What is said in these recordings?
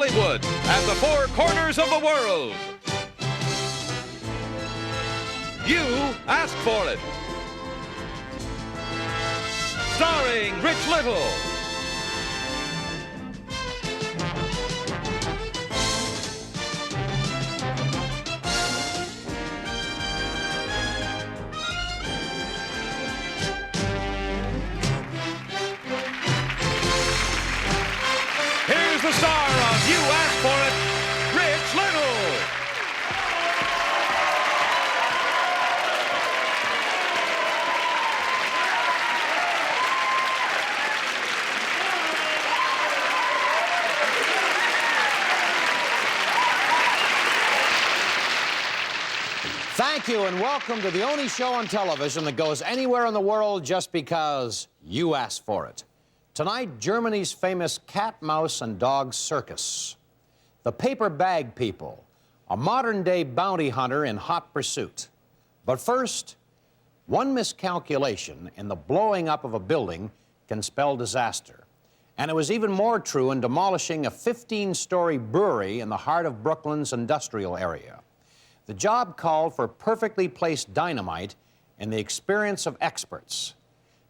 Hollywood and the four corners of the world. You asked for it. Starring Rich Little. Here's the star of You Asked For It, Rich Little. Thank you, and welcome to the only show on television that goes anywhere in the world just because you asked for it. Tonight, Germany's famous cat, mouse, and dog circus. The paper bag people, a modern-day bounty hunter in hot pursuit. But first, one miscalculation in the blowing up of a building can spell disaster. And it was even more true in demolishing a 15-story brewery in the heart of Brooklyn's industrial area. The job called for perfectly placed dynamite and the experience of experts.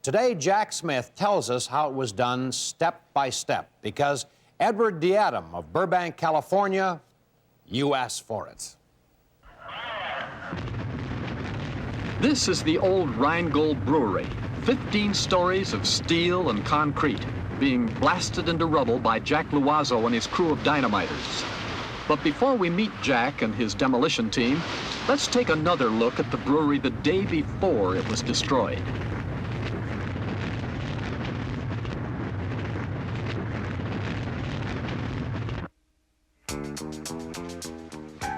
Today, Jack Smith tells us how it was done step by step, because Edward Diadem of Burbank, California, you asked for it. This is the old Rheingold Brewery, 15 stories of steel and concrete, being blasted into rubble by Jack Loiseau and his crew of dynamiters. But before we meet Jack and his demolition team, let's take another look at the brewery the day before it was destroyed.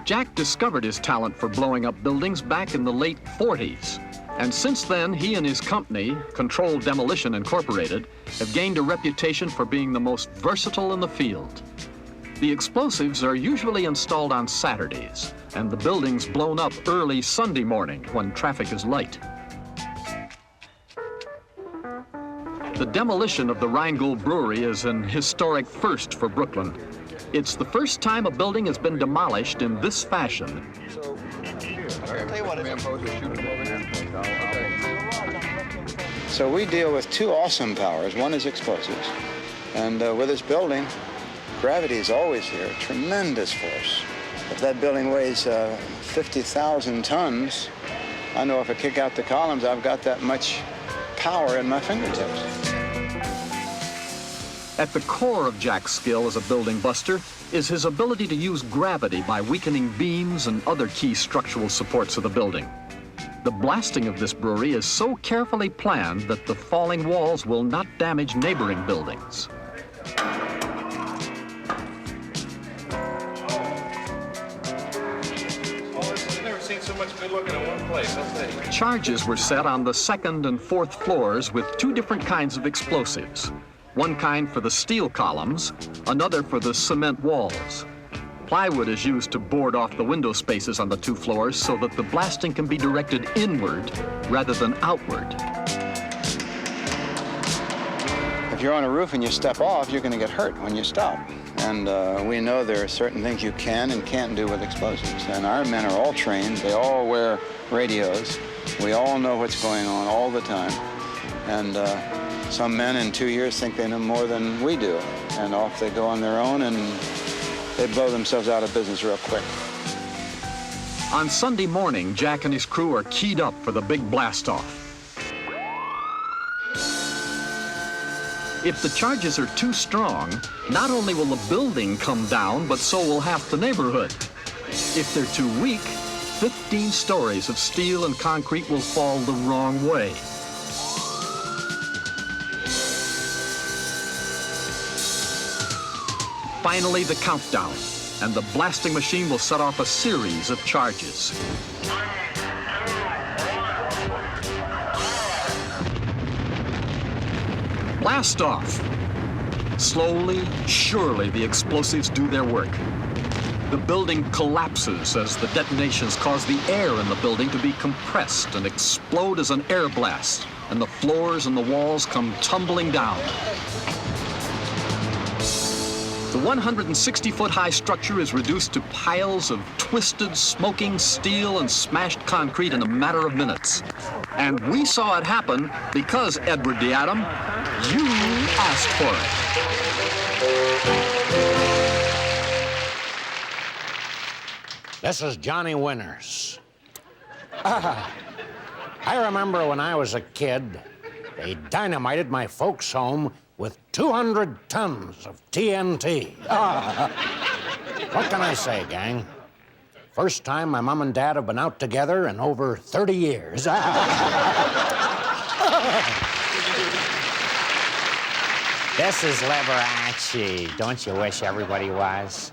Jack discovered his talent for blowing up buildings back in the late 40s. And since then, he and his company, Controlled Demolition Incorporated, have gained a reputation for being the most versatile in the field. The explosives are usually installed on Saturdays, and the building's blown up early Sunday morning when traffic is light. The demolition of the Rheingold Brewery is an historic first for Brooklyn. It's the first time a building has been demolished in this fashion. So we deal with two awesome powers. One is explosives, and with this building, gravity is always here, tremendous force. If that building weighs 50,000 tons, I know if I kick out the columns, I've got that much power in my fingertips. At the core of Jack's skill as a building buster is his ability to use gravity by weakening beams and other key structural supports of the building. The blasting of this brewery is so carefully planned that the falling walls will not damage neighboring buildings. Charges were set on the second and fourth floors with two different kinds of explosives. One kind for the steel columns, another for the cement walls. Plywood is used to board off the window spaces on the two floors so that the blasting can be directed inward rather than outward. If you're on a roof and you step off, you're going to get hurt when you stop. And we know there are certain things you can and can't do with explosives. And our men are all trained. They all wear radios. We all know what's going on all the time. And some men in 2 years think they know more than we do. And off they go on their own, and they blow themselves out of business real quick. On Sunday morning, Jack and his crew are keyed up for the big blast-off. If the charges are too strong, not only will the building come down, but so will half the neighborhood. If they're too weak, 15 stories of steel and concrete will fall the wrong way. Finally, the countdown, and the blasting machine will set off a series of charges. Blast off. Slowly, surely, the explosives do their work. The building collapses as the detonations cause the air in the building to be compressed and explode as an air blast, and the floors and the walls come tumbling down. The 160-foot-high structure is reduced to piles of twisted, smoking steel and smashed concrete in a matter of minutes. And we saw it happen because, Edward D. Adam, you asked for it. This is Johnny Winters. I remember when I was a kid, they dynamited my folks' home with 200 tons of TNT. What can I say, gang? First time my mom and dad have been out together in over 30 years. This is Liberace. Don't you wish everybody was?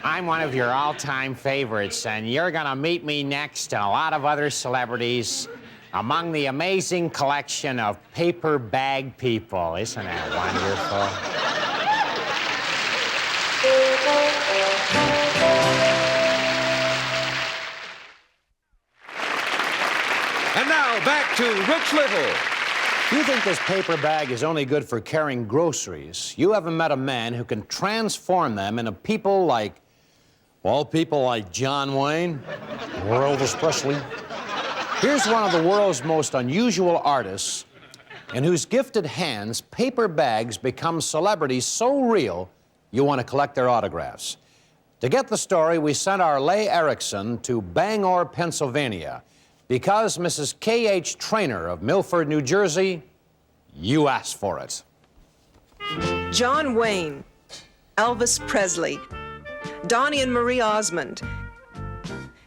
I'm one of your all-time favorites, and you're gonna meet me next and a lot of other celebrities among the amazing collection of paper bag people. Isn't that wonderful? And now back to Rich Little. You think this paper bag is only good for carrying groceries? You haven't met a man who can transform them into people like, well, people like John Wayne or Elvis Presley. Here's one of the world's most unusual artists in whose gifted hands paper bags become celebrities so real you want to collect their autographs. To get the story, we sent our Leigh Erickson to Bangor, Pennsylvania, because Mrs. K.H. Trainer of Milford, New Jersey, you asked for it. John Wayne, Elvis Presley, Donnie and Marie Osmond.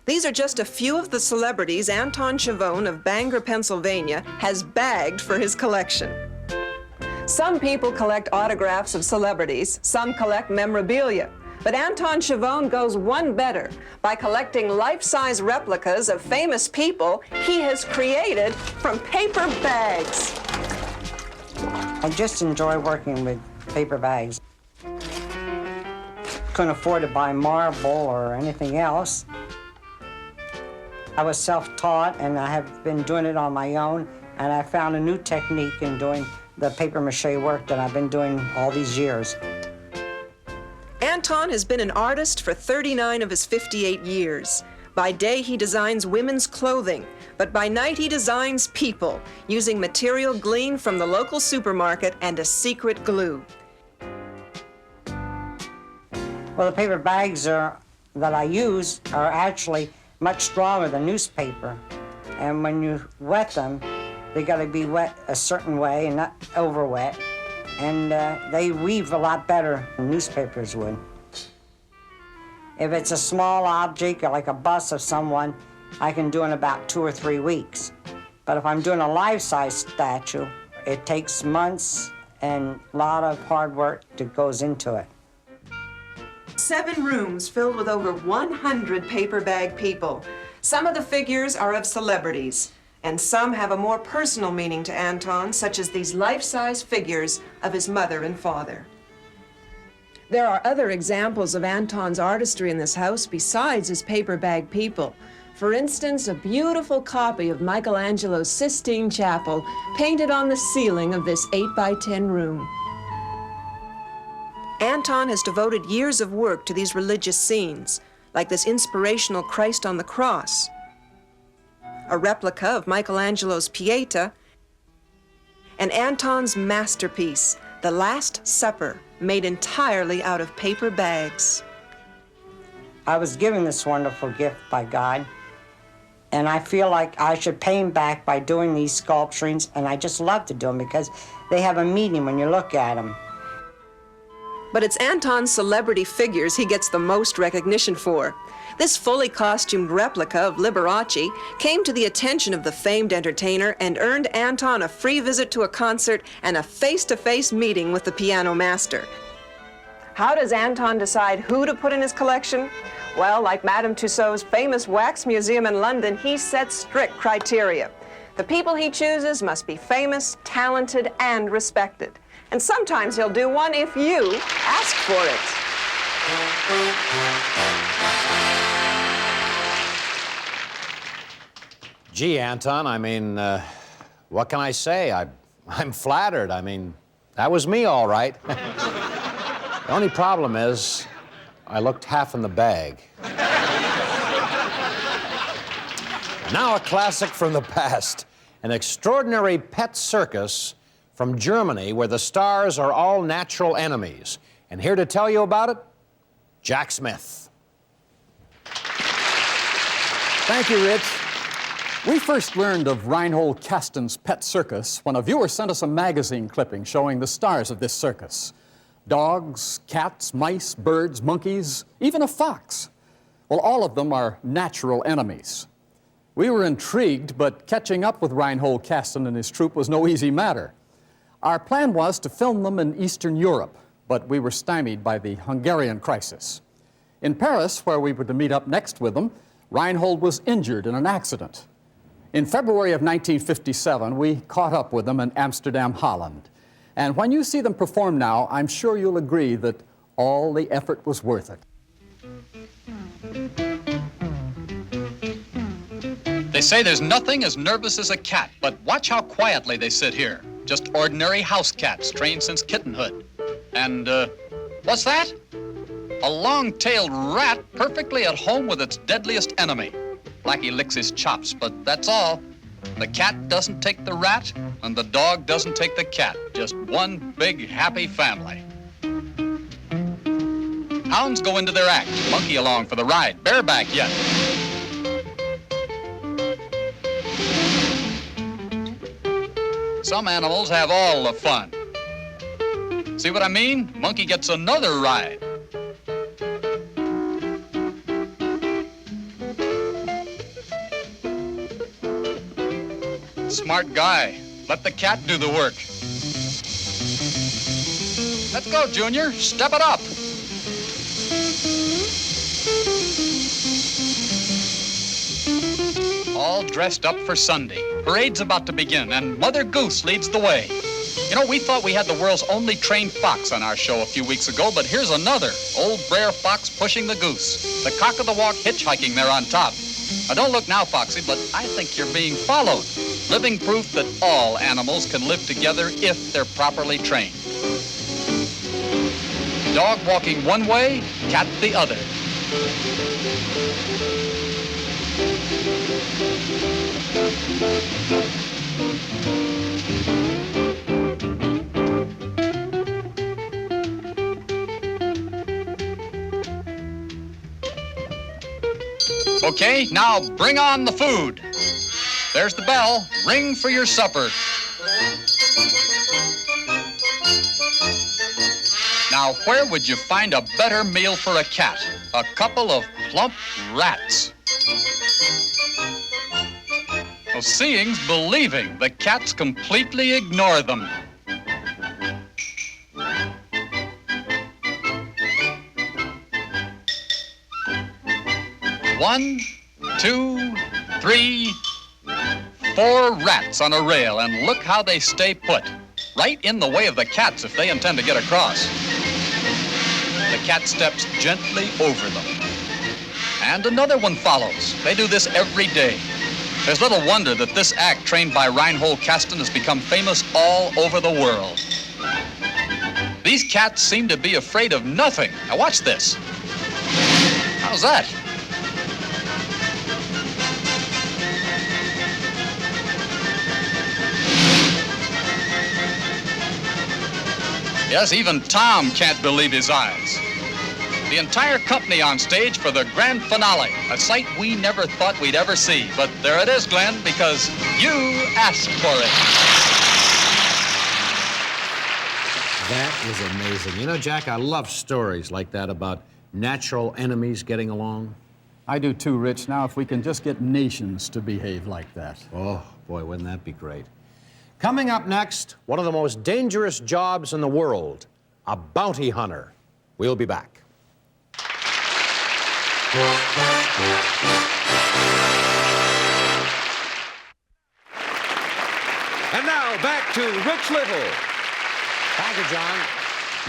These are just a few of the celebrities Anton Chavone of Bangor, Pennsylvania has bagged for his collection. Some people collect autographs of celebrities, some collect memorabilia. But Anton Chavone goes one better by collecting life-size replicas of famous people he has created from paper bags. I just enjoy working with paper bags. Couldn't afford to buy marble or anything else. I was self-taught, and I have been doing it on my own, and I found a new technique in doing the papier-mâché work that I've been doing all these years. Anton has been an artist for 39 of his 58 years. By day, he designs women's clothing, but by night, he designs people using material gleaned from the local supermarket and a secret glue. Well, the paper bags that I use are actually much stronger than newspaper. And when you wet them, they got to be wet a certain way and not over wet. And they weave a lot better than newspapers would. If it's a small object, like a bust of someone, I can do in about 2 or 3 weeks. But if I'm doing a life-size statue, it takes months and a lot of hard work that goes into it. 7 rooms filled with over 100 paper bag people. Some of the figures are of celebrities, and some have a more personal meaning to Anton, such as these life-size figures of his mother and father. There are other examples of Anton's artistry in this house besides his paper bag people. For instance, a beautiful copy of Michelangelo's Sistine Chapel painted on the ceiling of this 8x10 room. Anton has devoted years of work to these religious scenes, like this inspirational Christ on the cross, a replica of Michelangelo's Pieta, and Anton's masterpiece, The Last Supper, made entirely out of paper bags. I was given this wonderful gift by God, and I feel like I should pay him back by doing these sculpturings, and I just love to do them because they have a meaning when you look at them. But it's Anton's celebrity figures he gets the most recognition for. This fully costumed replica of Liberace came to the attention of the famed entertainer and earned Anton a free visit to a concert and a face-to-face meeting with the piano master. How does Anton decide who to put in his collection? Well, like Madame Tussauds' famous wax museum in London, he sets strict criteria. The people he chooses must be famous, talented, and respected. And sometimes he'll do one if you ask for it. Gee, Anton, I mean, what can I say? I'm flattered. I mean, that was me, all right. The only problem is, I looked half in the bag. Now a classic from the past, an extraordinary pet circus from Germany where the stars are all natural enemies. And here to tell you about it, Jack Smith. Thank you, Rich. We first learned of Reinhold Kasten's pet circus when a viewer sent us a magazine clipping showing the stars of this circus. Dogs, cats, mice, birds, monkeys, even a fox. Well, all of them are natural enemies. We were intrigued, but catching up with Reinhold Kasten and his troupe was no easy matter. Our plan was to film them in Eastern Europe, but we were stymied by the Hungarian crisis. In Paris, where we were to meet up next with them, Reinhold was injured in an accident. In February of 1957, we caught up with them in Amsterdam, Holland. And when you see them perform now, I'm sure you'll agree that all the effort was worth it. They say there's nothing as nervous as a cat, but watch how quietly they sit here. Just ordinary house cats, trained since kittenhood. And, what's that? A long-tailed rat perfectly at home with its deadliest enemy. Blackie licks his chops, but that's all. The cat doesn't take the rat, and the dog doesn't take the cat. Just one big, happy family. Hounds go into their act. Monkey along for the ride. Bareback yet. Some animals have all the fun. See what I mean? Monkey gets another ride. Smart guy. Let the cat do the work. Let's go, Junior. Step it up. All dressed up for Sunday. Parade's about to begin, and Mother Goose leads the way. You know, we thought we had the world's only trained fox on our show a few weeks ago, but here's another. Old Brer Fox pushing the goose. The cock of the walk hitchhiking there on top. Now, don't look now, Foxy, but I think you're being followed. Living proof that all animals can live together if they're properly trained. Dog walking one way, cat the other. Okay, now bring on the food. There's the bell. Ring for your supper. Now, where would you find a better meal for a cat? A couple of plump rats. Well, seeing's believing. The cats completely ignore them. One, two, three, 4 rats on a rail, and look how they stay put. Right in the way of the cats if they intend to get across. The cat steps gently over them. And another one follows. They do this every day. There's little wonder that this act, trained by Reinhold Kasten, has become famous all over the world. These cats seem to be afraid of nothing. Now watch this. How's that? Yes, even Tom can't believe his eyes. The entire company on stage for the grand finale, a sight we never thought we'd ever see. But there it is, Glenn, because you asked for it. That is amazing. You know, Jack, I love stories like that about natural enemies getting along. I do too, Rich. Now, if we can just get nations to behave like that. Oh, boy, wouldn't that be great? Coming up next, one of the most dangerous jobs in the world, a bounty hunter. We'll be back. And now back to Rich Little. Thank you, John.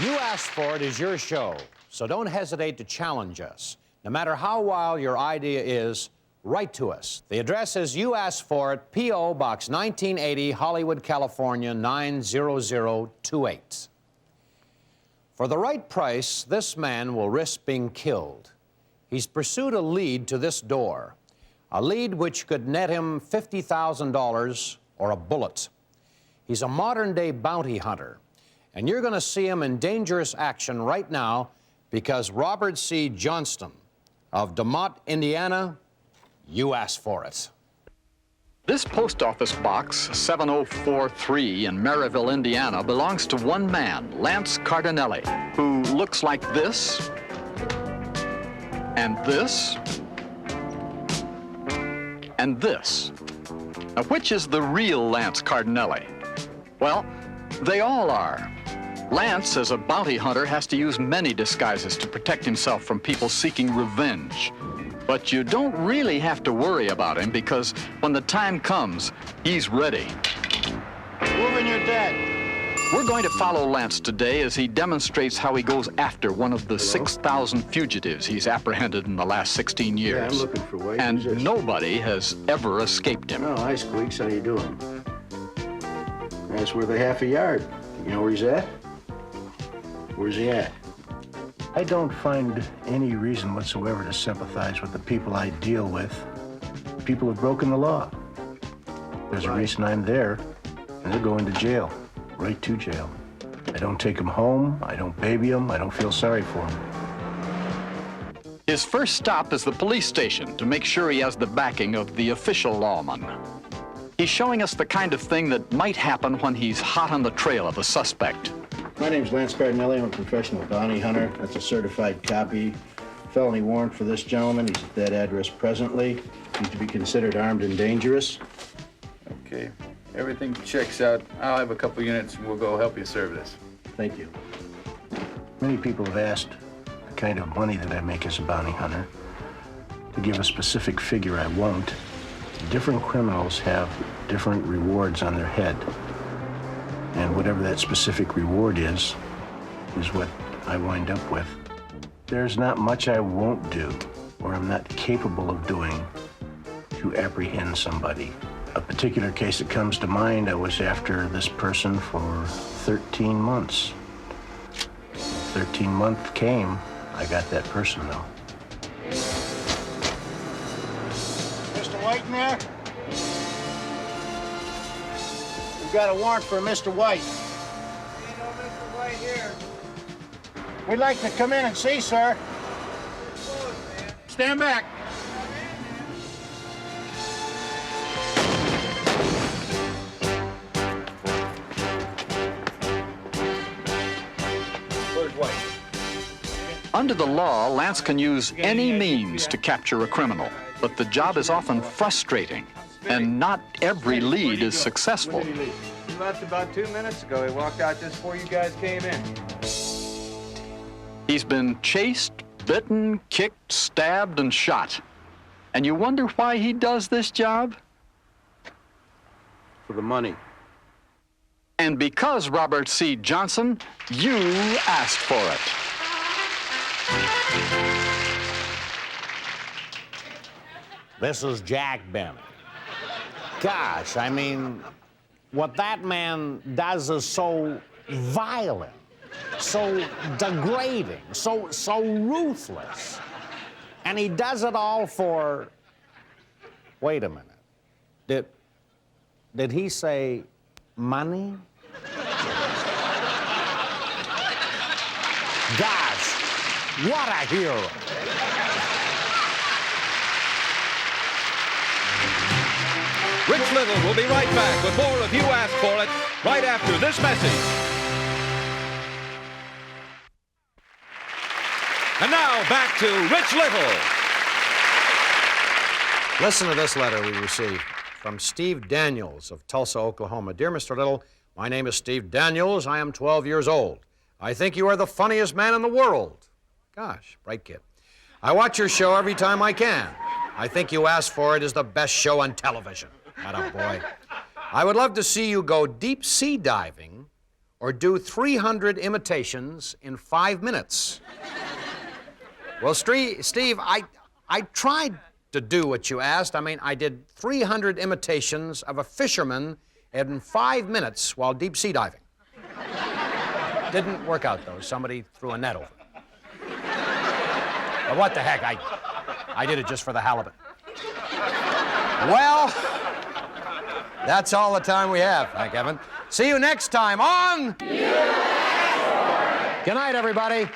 You asked for it is your show, so don't hesitate to challenge us. No matter how wild your idea is, write to us. The address is You Asked For It, P.O. Box 1980, Hollywood, California, 90028. For the right price, this man will risk being killed. He's pursued a lead to this door, a lead which could net him $50,000 or a bullet. He's a modern-day bounty hunter, and you're going to see him in dangerous action right now because Robert C. Johnston of DeMont, Indiana, you asked for it. This post office box, 7043 in Maryville, Indiana, belongs to one man, Lance Cardinelli, who looks like this, and this, and this. Now, which is the real Lance Cardinelli? Well, they all are. Lance, as a bounty hunter, has to use many disguises to protect himself from people seeking revenge. But you don't really have to worry about him because when the time comes, he's ready. Moving, you're dead. We're going to follow Lance today as he demonstrates how he goes after one of the 6,000 fugitives he's apprehended in the last 16 years. Yeah, I'm looking for ways. And nobody has ever escaped him. Oh, hi, Squeaks. How you doing? That's worth a half a yard. You know where he's at? Where's he at? I don't find any reason whatsoever to sympathize with the people I deal with. People who've broken the law. There's a reason I'm there, and they're going to jail. Right to jail. I don't take them home. I don't baby them. I don't feel sorry for them. His first stop is the police station to make sure he has the backing of the official lawman. He's showing us the kind of thing that might happen when he's hot on the trail of a suspect. My name's Lance Cardinelli. I'm a professional bounty hunter. That's a certified copy. Felony warrant for this gentleman. He's at that address presently. He's to be considered armed and dangerous. Okay, everything checks out. I'll have a couple units and we'll go help you serve this. Thank you. Many people have asked the kind of money that I make as a bounty hunter. To give a specific figure, I won't. Different criminals have different rewards on their head. And whatever that specific reward is what I wind up with. There's not much I won't do or I'm not capable of doing to apprehend somebody. A particular case that comes to mind, I was after this person for 13 months. 13th month came, I got that person though. Mr. White in there? We've got a warrant for Mr. White. Ain't no Mr. White here. We'd like to come in and see, sir. Stand back. Where's White? Under the law, Lance can use any means to capture a criminal, but the job is often frustrating, and not every lead is successful. He left about 2 minutes ago. He walked out just before you guys came in. He's been chased, bitten, kicked, stabbed, and shot. And you wonder why he does this job? For the money. And because, Robert C. Johnson, you asked for it. This is Jack Benny. Gosh, I mean, what that man does is so violent, so degrading, so ruthless. And he does it all for, wait a minute, did he say money? Gosh, what a hero. Rich Little will be right back with more of You Asked For It right after this message. And now back to Rich Little. Listen to this letter we received from Steve Daniels of Tulsa, Oklahoma. Dear Mr. Little, my name is Steve Daniels. I am 12 years old. I think you are the funniest man in the world. Gosh, bright kid. I watch your show every time I can. I think You Asked For It is the best show on television. Atta boy. I would love to see you go deep sea diving or do 300 imitations in 5 minutes. Well, Steve, I tried to do what you asked. I mean, I did 300 imitations of a fisherman in 5 minutes while deep sea diving. Didn't work out, though. Somebody threw a net over. But what the heck, I did it just for the halibut. Well, that's all the time we have. Thank Evan. See you next time on... Good night, everybody.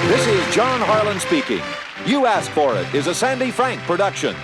This is John Harlan speaking. You Asked For It is a Sandy Frank production.